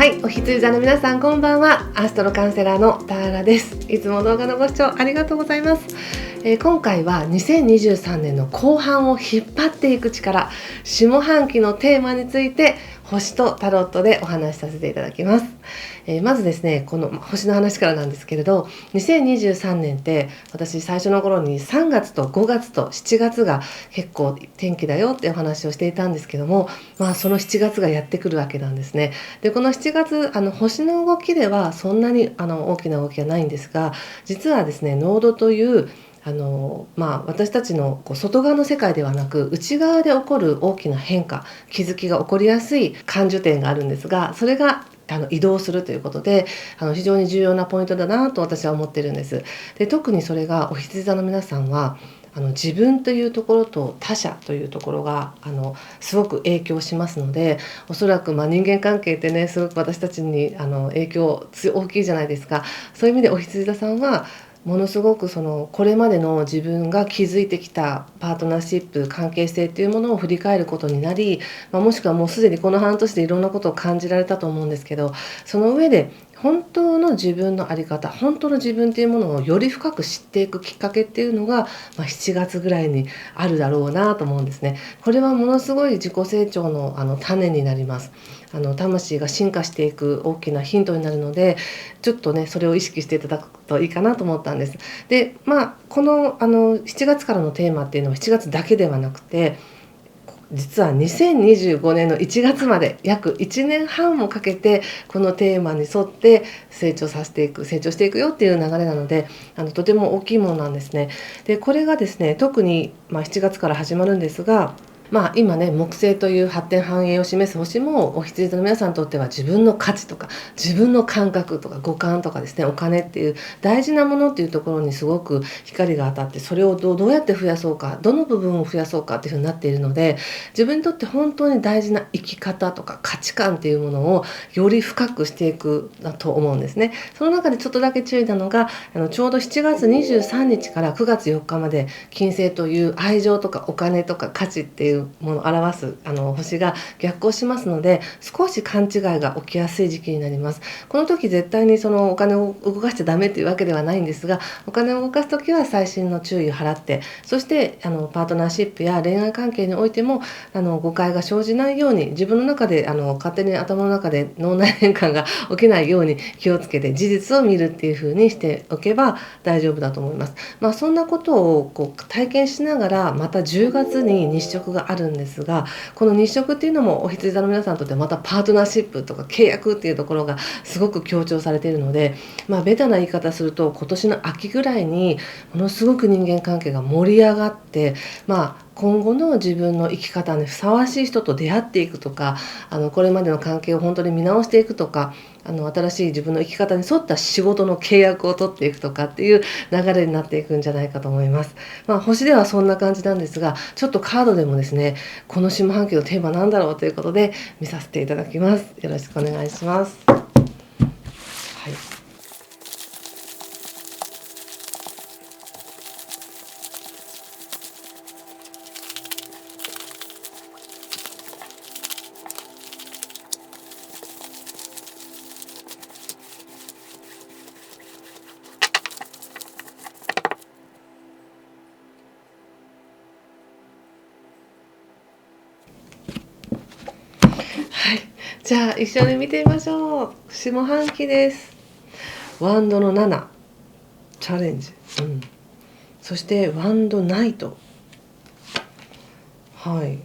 はい、お羊座の皆さんこんばんは。アストロカウンセラーのターラです。いつも動画のご視聴ありがとうございます。今回は2023年の後半を引っ張っていく力、下半期のテーマについて星とタロットでお話しさせていただきます。まずですね、この星の話からなんですけれど、2023年って私最初の頃に3月と5月と7月が結構天気だよってお話をしていたんですけども、その7月がやってくるわけなんですね。でこの7月星の動きではそんなに大きな動きはないんですが、実はですね、ノードという私たちの外側の世界ではなく内側で起こる大きな変化、気づきが起こりやすい感受点があるんですが、それが移動するということで非常に重要なポイントだなと私は思っているんです。で特にそれがお羊座の皆さんは自分というところと他者というところがすごく影響しますので、おそらく人間関係ってね、すごく私たちに影響大きいじゃないですか。そういう意味でお羊座さんはものすごくこれまでの自分が築いてきたパートナーシップ関係性っていうものを振り返ることになり、もしくはもうすでにこの半年でいろんなことを感じられたと思うんですけど、その上で本当の自分の在り方、本当の自分っていうものをより深く知っていくきっかけっていうのが、7月ぐらいにあるだろうなと思うんですね。これはものすごい自己成長の種になります。魂が進化していく大きなヒントになるので、ちょっとねそれを意識していただくといいかなと思ったんです。でこの7月からのテーマっていうのは7月だけではなくて、実は2025年の1月まで約1年半もかけてこのテーマに沿って成長していくよっていう流れなので、とても大きいものなんですね。でこれがですね、特に7月から始まるんですが、今ね、木星という発展繁栄を示す星もお羊座の皆さんにとっては自分の価値とか自分の感覚とか五感とかですね、お金っていう大事なものっていうところにすごく光が当たって、それをどうやって増やそうか、どの部分を増やそうかっていうふうになっているので、自分にとって本当に大事な生き方とか価値観っていうものをより深くしていくと思うんですね。その中でちょっとだけ注意なのが、ちょうど7月23日から9月4日まで金星という愛情とかお金とか価値っていうものを表す星が逆行しますので、少し勘違いが起きやすい時期になります。この時絶対にお金を動かしちゃダメというわけではないんですが、お金を動かす時は細心の注意を払って、そしてパートナーシップや恋愛関係においても誤解が生じないように、自分の中で勝手に頭の中で脳内変換が起きないように気をつけて事実を見るっていう風にしておけば大丈夫だと思います。そんなことを体験しながら、また10月に日食があるんですが、この日食っていうのもお羊座の皆さんにとってまたパートナーシップとか契約っていうところがすごく強調されているので、ベタな言い方すると今年の秋ぐらいにものすごく人間関係が盛り上がって、今後の自分の生き方にふさわしい人と出会っていくとか、これまでの関係を本当に見直していくとか、新しい自分の生き方に沿った仕事の契約を取っていくとかっていう流れになっていくんじゃないかと思います。星ではそんな感じなんですが、ちょっとカードでもですね、この下半期のテーマなんだろうということで見させていただきます。よろしくお願いします。はい。はい、じゃあ一緒に見てみましょう。下半期です。ワンドの7、チャレンジ、そしてワンドナイト、はい、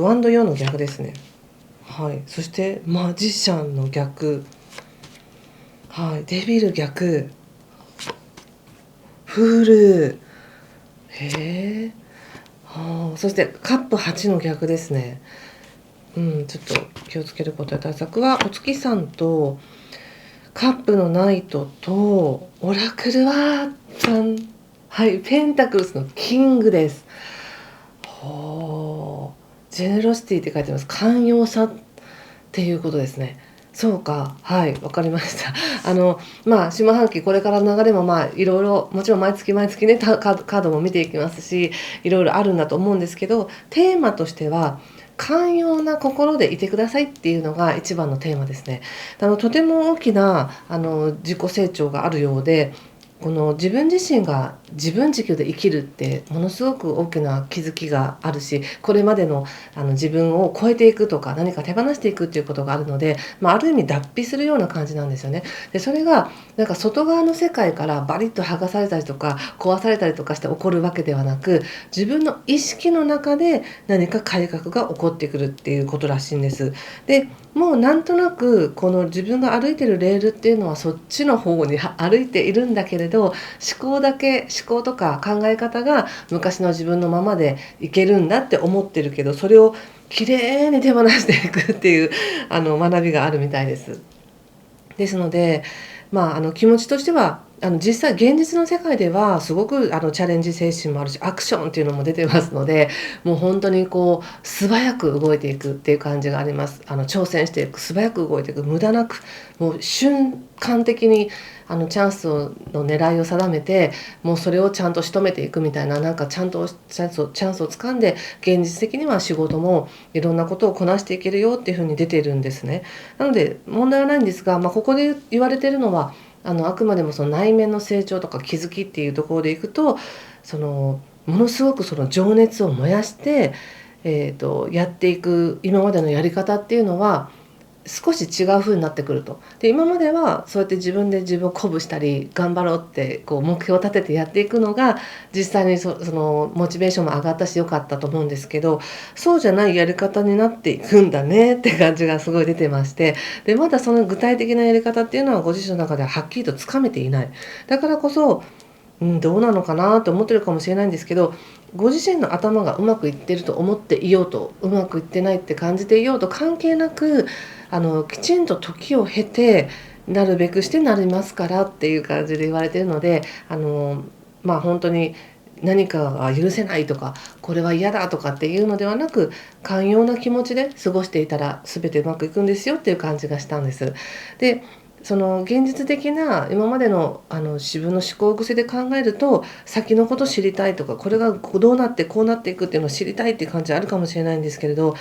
ワンド4の逆ですね。はい、そしてマジシャンの逆、はい、デビル逆、フール、へえ、そしてカップ8の逆ですね。ちょっと気をつけることや対策は、お月さんとカップのナイトとオラクルははい、ペンタクルスのキングです。ジェネロシティって書いてます。寛容さっていうことですね。そうか、はい、わかりました。下半期これからの流れもいろいろ、もちろん毎月毎月ねカードも見ていきますし、いろいろあるんだと思うんですけど、テーマとしては寛容な心でいてくださいっていうのが一番のテーマですね。とても大きな自己成長があるようで、この自分自身が自分軸で生きるってものすごく大きな気づきがあるし、これまでの自分を超えていくとか何か手放していくっていうことがあるので、ある意味脱皮するような感じなんですよね。でそれがなんか外側の世界からバリッと剥がされたりとか壊されたりとかして起こるわけではなく、自分の意識の中で何か改革が起こってくるっていうことらしいんです。でもうなんとなくこの自分が歩いてるレールっていうのはそっちの方に歩いているんだけれど、思考とか考え方が昔の自分のままでいけるんだって思ってるけど、それをきれいに手放していくっていう学びがあるみたいです。ですので、気持ちとしては実際現実の世界ではすごくチャレンジ精神もあるし、アクションっていうのも出てますので、もう本当にこう素早く動いていくっていう感じがあります。挑戦していく、素早く動いていく、無駄なく、もう瞬間的にチャンスの狙いを定めて、もうそれをちゃんと仕留めていくみたいな、なんかちゃんとチャンスを掴んで、現実的には仕事もいろんなことをこなしていけるよっていうふうに出ているんですね。なので問題はないんですが、ここで言われているのはあくまでもその内面の成長とか気づきっていうところでいくと、ものすごくその情熱を燃やして、やっていく今までのやり方っていうのは少し違う風になってくると。で今まではそうやって自分で自分を鼓舞したり頑張ろうってこう目標を立ててやっていくのが実際にそのモチベーションも上がったし良かったと思うんですけど、そうじゃないやり方になっていくんだねって感じがすごい出てまして、でまだその具体的なやり方っていうのはご自身の中でははっきりとつかめていない。だからこそどうなのかなと思ってるかもしれないんですけど、ご自身の頭がうまくいってると思っていようと、うまくいってないって感じていようと関係なく、きちんと時を経てなるべくしてなりますからっていう感じで言われているので、本当に何かが許せないとかこれは嫌だとかっていうのではなく、寛容な気持ちで過ごしていたら全てうまくいくんですよっていう感じがしたんです。でその現実的な今までの自分の思考癖で考えると、先のこと知りたいとかこれがどうなってこうなっていくっていうのを知りたいっていう感じあるかもしれないんですけれど、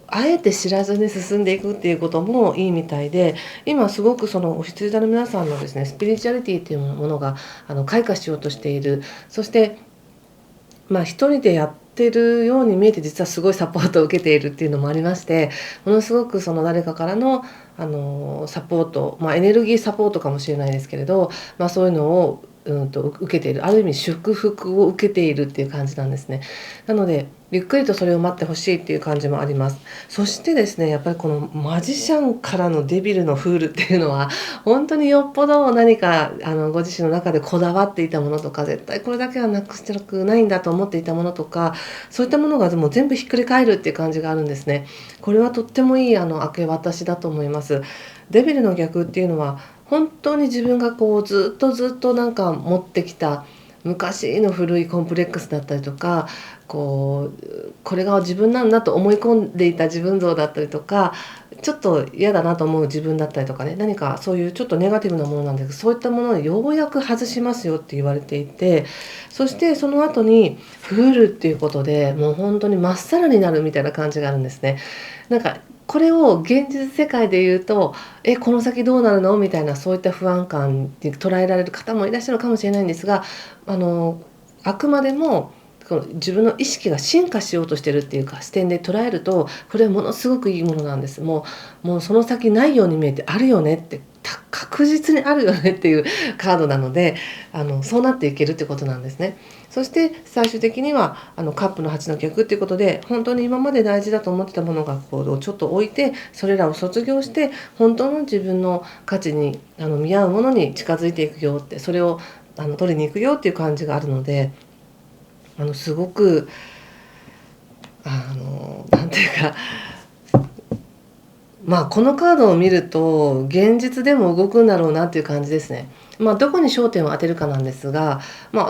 あえて知らずに進んでいくっていうこともいいみたいで、今すごくそのお羊座の皆さんのですねスピリチュアリティっていうものが開花しようとしている。そして一人でやってるように見えて実はすごいサポートを受けているっていうのもありまして、ものすごくその誰かからのサポート、エネルギーサポートかもしれないですけれど、そういうのを受けている、ある意味祝福を受けているっていう感じなんですね。なのでゆっくりとそれを待ってほしいっていう感じもあります。そしてですね、やっぱりこのマジシャンからのデビルのフールっていうのは本当によっぽど何かご自身の中でこだわっていたものとか、絶対これだけはなくしたくないんだと思っていたものとか、そういったものがもう全部ひっくり返るっていう感じがあるんですね。これはとってもいい明け渡しだと思います。デビルの逆っていうのは本当に自分がこうずっとなんか持ってきた昔の古いコンプレックスだったりとか、これが自分なんだと思い込んでいた自分像だったりとか、ちょっと嫌だなと思う自分だったりとかね、何かそういうちょっとネガティブなものなんですけど、そういったものをようやく外しますよって言われていて、そしてその後にフールっていうことでもう本当にまっさらになるみたいな感じがあるんですね。なんかこれを現実世界で言うとこの先どうなるのみたいな、そういった不安感に捉えられる方もいらっしゃるかもしれないんですが、あくまでもこの自分の意識が進化しようとしてるっていうか視点で捉えると、これはものすごくいいものなんです。もうその先ないように見えてあるよねって、確実にあるよねっていうカードなので、そうなっていけるってことなんですね。そして最終的にはカップの8の逆っていうことで、本当に今まで大事だと思ってたものがこうちょっと置いて、それらを卒業して本当の自分の価値に見合うものに近づいていくよって、それを取りに行くよっていう感じがあるので、すごくなんていうか、このカードを見ると現実でも動くんだろうなっていう感じですね。どこに焦点を当てるかなんですが、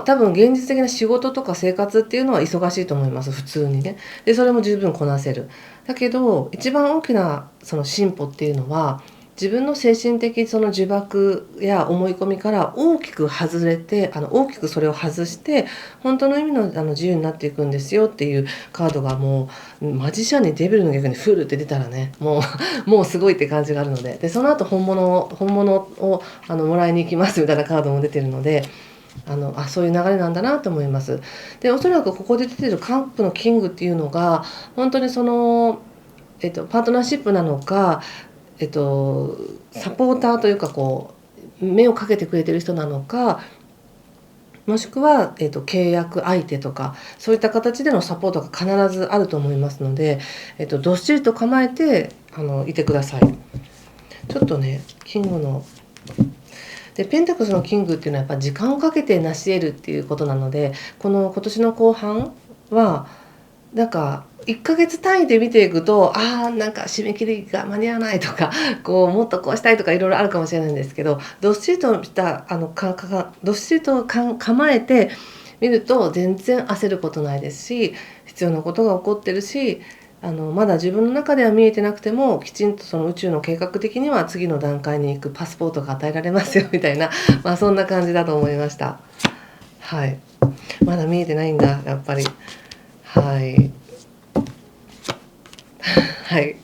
多分現実的な仕事とか生活っていうのは忙しいと思います、普通にね。でそれも十分こなせる。だけど一番大きなその進歩っていうのは、自分の精神的その呪縛や思い込みから大きく外れて、大きくそれを外して本当の意味の自由になっていくんですよっていうカードが、もうマジシャンにデビルの逆にフールって出たらね、もうすごいって感じがあるので、その後本物をもらいに行きますみたいなカードも出てるので、そういう流れなんだなと思います。で、おそらくここで出てるカップのキングっていうのが本当にその、パートナーシップなのか、サポーターというか目をかけてくれてる人なのか、もしくは、契約相手とかそういった形でのサポートが必ずあると思いますので、どっしりと構えていてください。ちょっとね、キングのでペンタクスのキングっていうのはやっぱ時間をかけて成し得るっていうことなので、今年の後半はなんか1ヶ月単位で見ていくと、なんか締め切りが間に合わないとかもっとこうしたいとかいろいろあるかもしれないんですけど、どっしりとしたどっしりと構えて見ると全然焦ることないですし、必要なことが起こってるし、まだ自分の中では見えてなくてもきちんとその宇宙の計画的には次の段階に行くパスポートが与えられますよみたいな、そんな感じだと思いました。はい、まだ見えてないんだやっぱり。はいはい、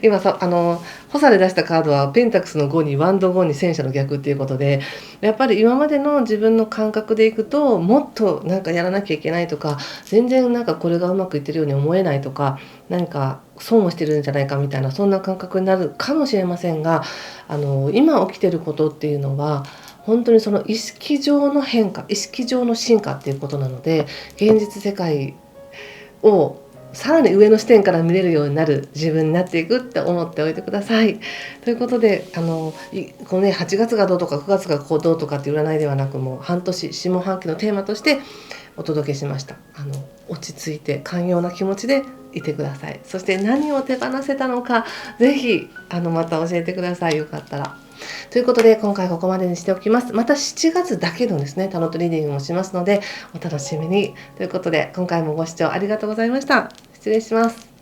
今補佐で出したカードはペンタクスの5にワンド5に戦車の逆っていうことで、やっぱり今までの自分の感覚でいくともっとなんかやらなきゃいけないとか、全然なんかこれがうまくいってるように思えないとか、何か損をしてるんじゃないかみたいな、そんな感覚になるかもしれませんが、今起きてることっていうのは本当にその意識上の変化、意識上の進化っていうことなので、現実世界をさらに上の視点から見れるようになる自分になっていくって思っておいてください。ということでこのね、8月がどうとか9月がどうとかっていう占いではなく、もう半年下半期のテーマとしてお届けしました。落ち着いて寛容な気持ちでいてください。そして何を手放せたのか、ぜひまた教えてください、よかったら。ということで今回ここまでにしておきます。また7月だけのですねタロットリーディングもしますのでお楽しみに。ということで今回もご視聴ありがとうございました。失礼します。